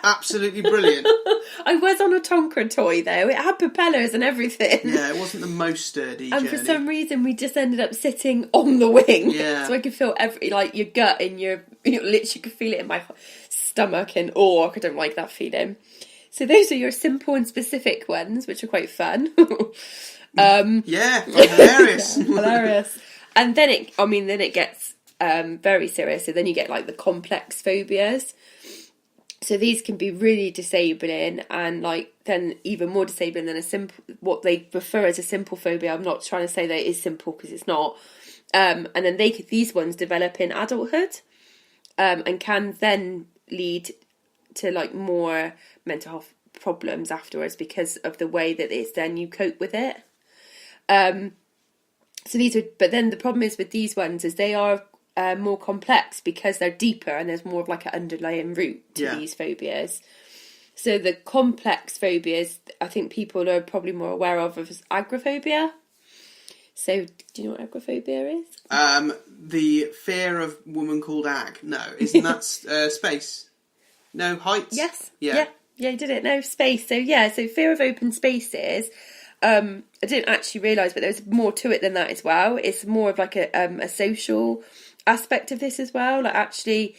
absolutely brilliant. I was on a Tonka toy though. It had propellers and everything. Yeah, it wasn't the most sturdy And journey. for some reason, we just ended up sitting on the wing. Yeah. So I could feel your gut and you literally could feel it in my stomach and I don't like that feeling. So those are your simple and specific ones, which are quite fun. Yeah, hilarious. Yeah, hilarious. And then it gets very serious. So then you get like the complex phobias. So these can be really disabling, and like then even more disabling than what they refer as a simple phobia. I'm not trying to say that it is simple because it's not. And then these ones develop in adulthood, and can then lead to like more mental health problems afterwards because of the way that it's then you cope with it. But then the problem is with these ones is they are more complex because they're deeper and there's more of like an underlying root to these phobias. So the complex phobias, I think people are probably more aware of as agoraphobia. So do you know what agoraphobia is? The fear of woman called Ag. No, isn't that space? No, heights? Yes. Yeah, you did it. No, space. So so fear of open spaces. I didn't actually realise, but there's more to it than that as well. It's more of like a social aspect of this as well. Like actually,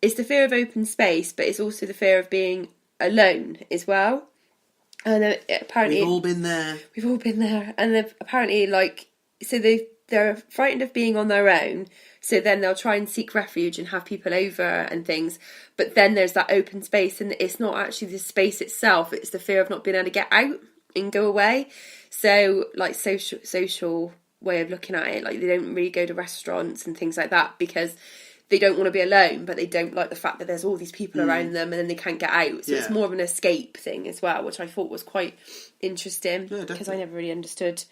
it's the fear of open space, but it's also the fear of being alone as well. And apparently, we've all been there. We've all been there, and apparently, they're frightened of being on their own. So then they'll try and seek refuge and have people over and things. But then there's that open space, and it's not actually the space itself; it's the fear of not being able to get out and go away. So like social way of looking at it, like they don't really go to restaurants and things like that because they don't want to be alone, but they don't like the fact that there's all these people around them and then they can't get out. So it's more of an escape thing as well, which I thought was quite interesting because I never really understood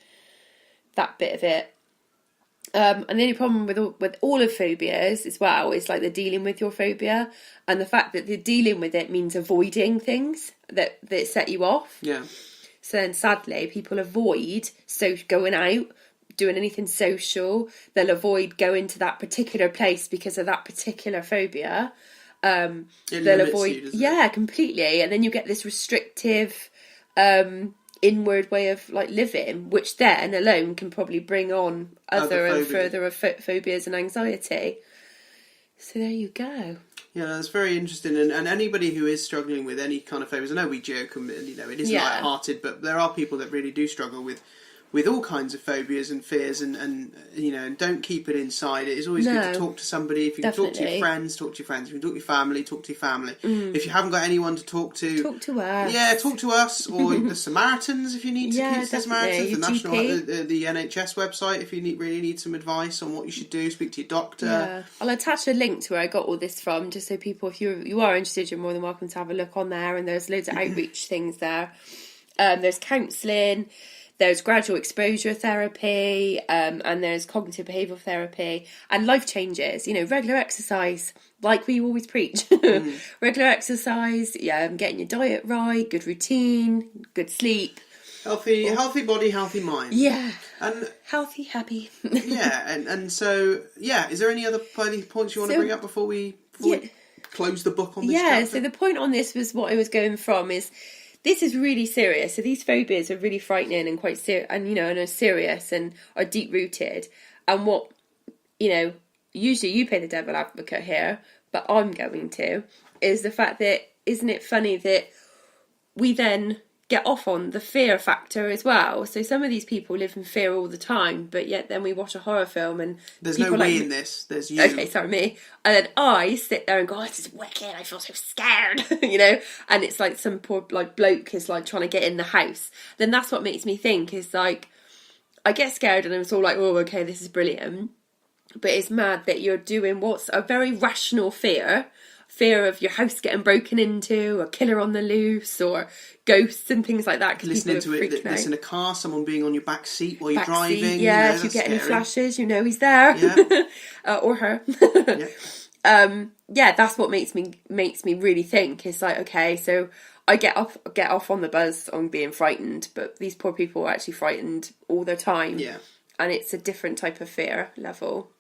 that bit of it. And the only problem with all of phobias as well is like they're dealing with your phobia, and the fact that they're dealing with it means avoiding things that set you off. Yeah. So then sadly people avoid going out, doing anything social. They'll avoid going to that particular place because of that particular phobia. They'll avoid completely, and then you get this restrictive inward way of like living, which then alone can probably bring on other and further phobias and anxiety. So there you go. Yeah, that's very interesting. And anybody who is struggling with any kind of phobias, I know we joke and it is light-hearted, but there are people that really do struggle with all kinds of phobias and fears, and don't keep it inside. It is always good to talk to somebody. If you can talk to your friends, talk to your friends. If you can talk to your family, talk to your family. If you haven't got anyone to talk to us. Yeah, talk to us, or the Samaritans if you need to. The Samaritans, the national, the NHS website if you really need some advice on what you should do. Speak to your doctor. Yeah. I'll attach a link to where I got all this from, just so people, if you are interested, you're more than welcome to have a look on there. And there's loads of outreach things there. There's counselling. There's gradual exposure therapy, and there's cognitive behavioural therapy, and life changes. Regular exercise, like we always preach. Regular exercise, getting your diet right, good routine, good sleep. Healthy body, healthy mind. Yeah. And healthy, happy. and so, is there any other points you want to bring up before we close the book on this chapter? So the point on this was what I was going from is, this is really serious. So these phobias are really frightening and quite serious, and are serious and are deep rooted. And what usually you play the devil advocate here, but I'm going to, is the fact that isn't it funny that we then get off on the fear factor as well? So some of these people live in fear all the time, but yet then we watch a horror film and there's no we in this. There's you. Okay, sorry, me. And then I sit there and go, this is wicked. I feel so scared, And it's like some poor bloke is like trying to get in the house. Then that's what makes me think is like, I get scared and I'm all like, oh, okay, this is brilliant. But it's mad that you're doing what's a very rational fear of your house getting broken into, a killer on the loose, or ghosts and things like that. Listening to this in a car, someone being on your back seat while you're driving. If you get any flashes, he's there. Yeah. Or her. That's what makes me really think. It's like, okay, so I get off on the buzz on being frightened, but these poor people are actually frightened all the time. Yeah. And it's a different type of fear level.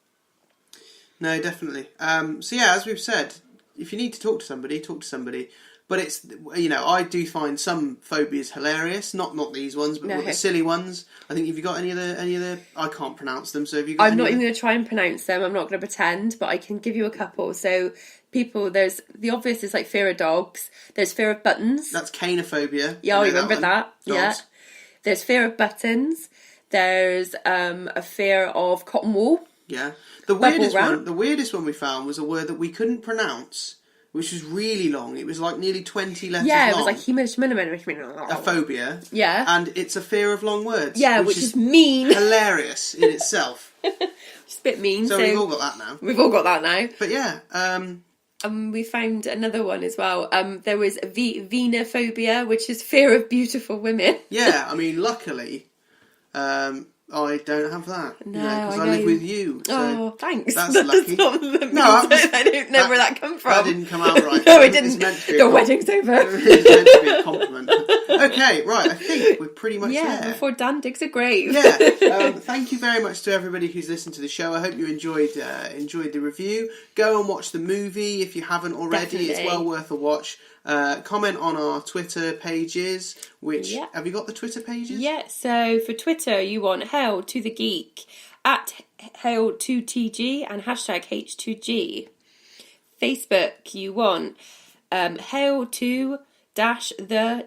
No, definitely. As we've said, if you need to talk to somebody, talk to somebody. But it's, you know, I do find some phobias hilarious. Not these ones, but the silly ones. I think, have you got any other? I can't pronounce them. So have you got? I'm not even going to try and pronounce them. I'm not going to pretend, but I can give you a couple. So there's the obvious is like fear of dogs. There's fear of buttons. That's canophobia. Yeah, I remember that. Yeah. There's fear of buttons. There's a fear of cotton wool. Yeah. The weirdest one we found was a word that we couldn't pronounce, which was really long. It was like nearly 20 letters long. Yeah, it was like a phobia. Yeah. And it's a fear of long words. Yeah, which is mean. Hilarious in itself. Just a bit mean. So we've all got that now. We've all got that now. But yeah. We found another one as well. There was venophobia, which is fear of beautiful women. Yeah, I mean, luckily... I don't have that. No, because I live with you. So thanks. That's lucky. I don't know where that come from. That didn't come out right. No, it didn't. It's meant to be the wedding's over. It's meant to be a compliment. Okay, right. I think we're pretty much there. Before Dan digs a grave. Yeah. Thank you very much to everybody who's listened to the show. I hope you enjoyed the review. Go and watch the movie if you haven't already. Definitely. It's well worth a watch. Comment on our Twitter pages, have you got the Twitter pages? Yeah, so for Twitter you want Hale to the Geek, at Hale2TG and hashtag H2G. Facebook you want Hale to the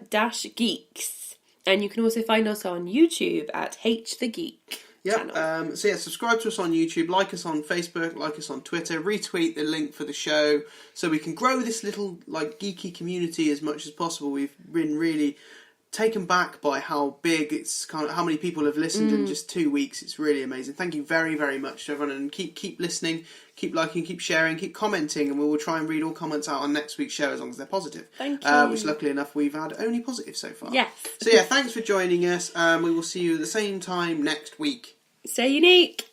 Geeks, and you can also find us on YouTube at H the Geek. Yeah, subscribe to us on YouTube, like us on Facebook, like us on Twitter, retweet the link for the show so we can grow this little geeky community as much as possible. We've been really taken back by how big it's how many people have listened in just 2 weeks. It's really amazing. Thank you very, very much to everyone, and keep listening, keep liking, keep sharing, keep commenting, and we will try and read all comments out on next week's show as long as they're positive. Thank you. Which luckily enough we've had only positive so far. Yes. So yeah, thanks for joining us. We will see you at the same time next week. Stay unique.